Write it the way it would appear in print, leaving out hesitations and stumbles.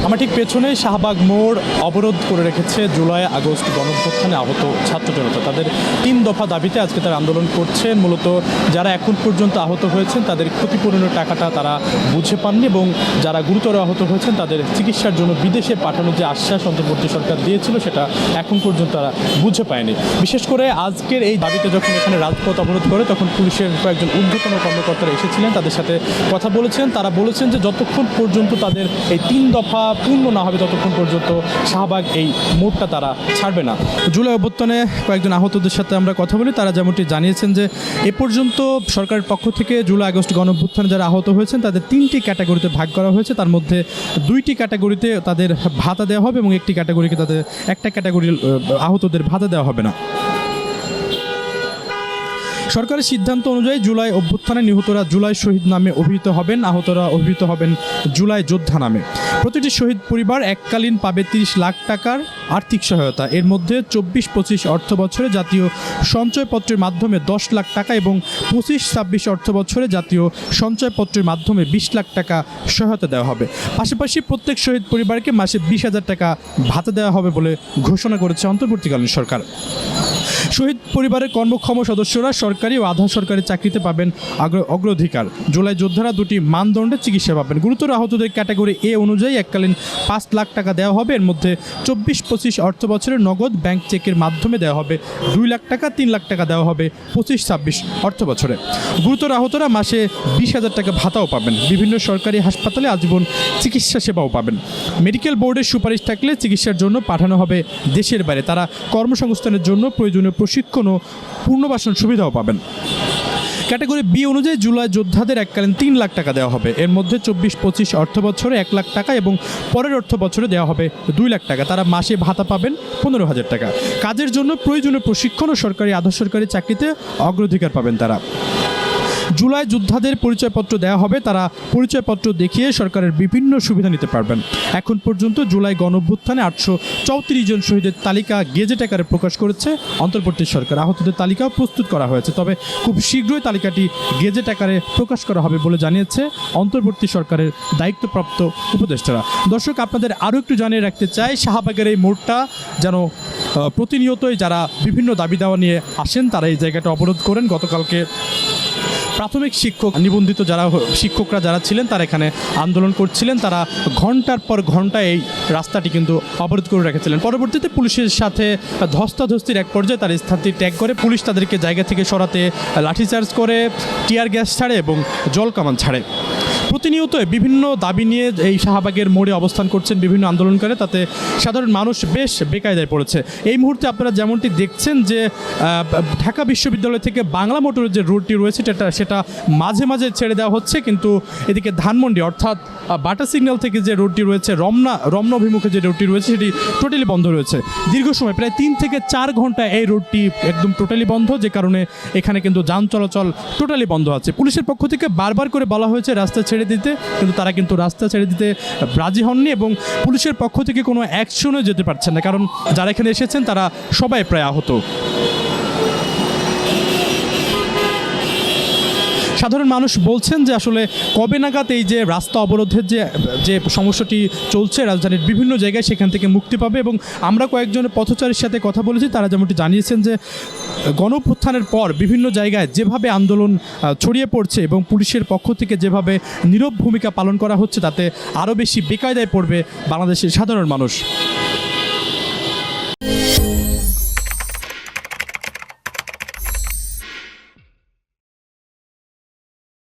আমার ঠিক পেছনে শাহবাগ মোড় অবরোধ করে রেখেছে জুলাই আগস্ট গণঅভ্যুত্থানে আহত ছাত্র জনতা। তাদের 3 দফা দাবিতে আজকে তারা আন্দোলন করছেন। মূলত যারা এখন পর্যন্ত আহত হয়েছেন তাদের ক্ষতিপূরণের টাকাটা তারা বুঝে পাননি, এবং যারা গুরুতর আহত হয়েছেন তাদের চিকিৎসার জন্য বিদেশে পাঠানোর যে আশ্বাস অন্তর্বর্তী সরকার দিয়েছিল সেটা এখন পর্যন্ত তারা বুঝে পায়নি। বিশেষ করে আজকের এই দাবিতে যখন এখানে রাজপথ অবরোধ করে তখন পুলিশের কয়েকজন ঊর্ধ্বতন কর্মকর্তারা এসেছিলেন, তাদের সাথে কথা বলেছেন। তারা বলেছেন যে যতক্ষণ পর্যন্ত তাদের এই 3 দফা পূর্ণ না হবে ততক্ষণ পর্যন্ত শাহবাগ এই মোড়টা তারা ছাড়বে না। জুলাই অভ্যুত্থানে কয়েকজন আহতদের সাথে আমরা কথা বলি। তারা যেমনটি জানিয়েছেন যে এ পর্যন্ত সরকারের পক্ষ থেকে জুলাই আগস্ট গণঅভ্যুত্থানে যারা আহত হয়েছেন তাদের 3টি ক্যাটাগরিতে ভাগ করা হয়েছে। তার মধ্যে 2টি ক্যাটাগরিতে তাদের ভাতা দেওয়া হবে এবং একটি ক্যাটাগরিকে তাদের একটা ক্যাটাগরির আহতদের ভাতা দেওয়া হবে না। সরকারের সিদ্ধান্ত অনুযায়ী জুলাই অভ্যুত্থানে নিহতরা জুলাই শহীদ নামে অভিহিত হবেন, আহতরা অভিহিত হবেন জুলাই যোদ্ধা নামে। প্রতিটি শহীদ পরিবার এককালীন পাবে 30 লাখ টাকার আর্থিক সহায়তা। এর মধ্যে 24-25 অর্থ বছরে জাতীয় সঞ্চয়পত্রের মাধ্যমে 10 লাখ টাকা এবং 25-26 অর্থ বছরে জাতীয় সঞ্চয়পত্রের মাধ্যমে 20 লাখ টাকা সহায়তা দেওয়া হবে। পাশাপাশি প্রত্যেক শহীদ পরিবারকে মাসে 20,000 টাকা ভাতা দেওয়া হবে বলে ঘোষণা করেছে অন্তর্বর্তীকালীন সরকার। শহীদ পরিবারের কর্মক্ষম সদস্যরা সরকারি ও আধা সরকারি চাকরিতে পাবেন অগ্রাধিকার। জুলাই যোদ্ধারা 2টি মানদণ্ডে চিকিৎসা পাবেন। গুরুতর আহতদের ক্যাটাগরি এ অনুযায়ী এককালীন 5 লাখ টাকা দেওয়া হবে। এর মধ্যে 24-25 অর্থ বছরে নগদ ব্যাংক চেকের মাধ্যমে দেওয়া হবে 2 লাখ টাকা, 3 লাখ টাকা দেওয়া হবে 25-26 অর্থ বছরে। গুরুতর আহতরা মাসে 20,000 টাকা ভাতাও পাবেন। বিভিন্ন সরকারি হাসপাতালে আজীবন চিকিৎসা সেবাও পাবেন। মেডিকেল বোর্ডের সুপারিশ থাকলে চিকিৎসার জন্য পাঠানো হবে দেশের বাইরে। তারা কর্মসংস্থানের জন্য প্রয়োজনীয় প্রশিক্ষণ ও পুনর্বাসন সুবিধাও পাবেন। ক্যাটাগরি বি অনুযায়ী জুলাই যোদ্ধাদের এককালীন 3 লাখ টাকা দেওয়া হবে। এর মধ্যে 24-25 অর্থ বছরে 1 লাখ টাকা এবং পরের অর্থ বছরে দেওয়া হবে 2 লাখ টাকা। তারা মাসে ভাতা পাবেন 15,000 টাকা। কাজের জন্য প্রয়োজনীয় প্রশিক্ষণ ও সরকারি আধা সরকারি চাকরিতে অগ্রাধিকার পাবেন তারা। জুলাই যোদ্ধাদের পরিচয়পত্র দেওয়া হবে। তারা পরিচয়পত্র দেখিয়ে সরকারের বিভিন্ন সুবিধা নিতে পারবেন। এখন পর্যন্ত জুলাই গণঅভ্যুত্থানে 834 জন শহীদের তালিকা গেজেট আকারে প্রকাশ করেছে অন্তর্বর্তী সরকার। আহতদের তালিকাও প্রস্তুত করা হয়েছে, তবে খুব শীঘ্রই তালিকাটি গেজেট আকারে প্রকাশ করা হবে বলে জানিয়েছে অন্তর্বর্তী সরকারের দায়িত্বপ্রাপ্ত উপদেষ্টারা। দর্শক, আপনাদের আরও একটু জানিয়ে রাখতে চাই, শাহবাগের এই মোড়টা যেন প্রতিনিয়তই যারা বিভিন্ন দাবি দাওয়া নিয়ে আসেন তারা এই জায়গাটা অবরোধ করেন। গতকালকে প্রাথমিক শিক্ষক নিবন্ধিত শিক্ষকরা যারা ছিলেন তারা এখানে আন্দোলন করছিলেন। তারা ঘন্টার পর ঘন্টা এই রাস্তাটি কিন্তু অবরোধ করে রেখেছিলেন। পরবর্তীতে পুলিশের সাথে ধস্তাধস্তির এক পর্যায়ে তার স্থানটি ত্যাগ করে পুলিশ তাদেরকে জায়গা থেকে সরাতে লাঠিচার্জ করে, টিয়ার গ্যাস ছাড়ে এবং জল কামান ছাড়ে। প্রতিনিয়ত বিভিন্ন দাবি নিয়ে এই শাহবাগের মোড়ে অবস্থান করছেন বিভিন্ন আন্দোলনকারী, তাতে সাধারণ মানুষ বেশ বেকায়দায় পড়েছে। এই মুহূর্তে আপনারা যেমনটি দেখছেন যে ঢাকা বিশ্ববিদ্যালয় থেকে বাংলা মোটরের যে রুটটি রয়েছে সেটা মাঝে মাঝে ছেড়ে দেওয়া হচ্ছে, কিন্তু এদিকে ধানমন্ডি অর্থাৎ বাটা সিগন্যাল থেকে যে রুটটি রয়েছে রমনা অভিমুখে যে রুটটি রয়েছে সেটি টোটালি বন্ধ রয়েছে। দীর্ঘ সময় প্রায় 3 থেকে 4 ঘন্টা এই রুটটি একদম টোটালি বন্ধ, যে কারণে এখানে কিন্তু যান চলাচল টোটালি বন্ধ আছে। পুলিশের পক্ষ থেকে বারবার করে বলা হয়েছে রাস্তা ছেড়ে দিতে, কিন্তু তারা কিন্তু রাস্তা ছেড়ে দিতে রাজি হননি এবং পুলিশের পক্ষ থেকে কোনো অ্যাকশনও যেতে পারছেন না, কারণ যারা এখানে এসেছেন তারা সবাই প্রায় আহত। সাধারণ মানুষ বলছেন যে আসলে কবে নাগাদ এই যে রাস্তা অবরোধের যে সমস্যাটি চলছে রাজধানীর বিভিন্ন জায়গায় সেখান থেকে মুক্তি পাবে। এবং আমরা কয়েকজনের পথচারীর সাথে কথা বলেছি, তারা যেমনটি জানিয়েছেন যে গণঅভ্যুত্থানের পর বিভিন্ন জায়গায় যেভাবে আন্দোলন ছড়িয়ে পড়ছে এবং পুলিশের পক্ষ থেকে যেভাবে নীরব ভূমিকা পালন করা হচ্ছে তাতে আরও বেশি বেকায়দায় পড়বে বাংলাদেশের সাধারণ মানুষ।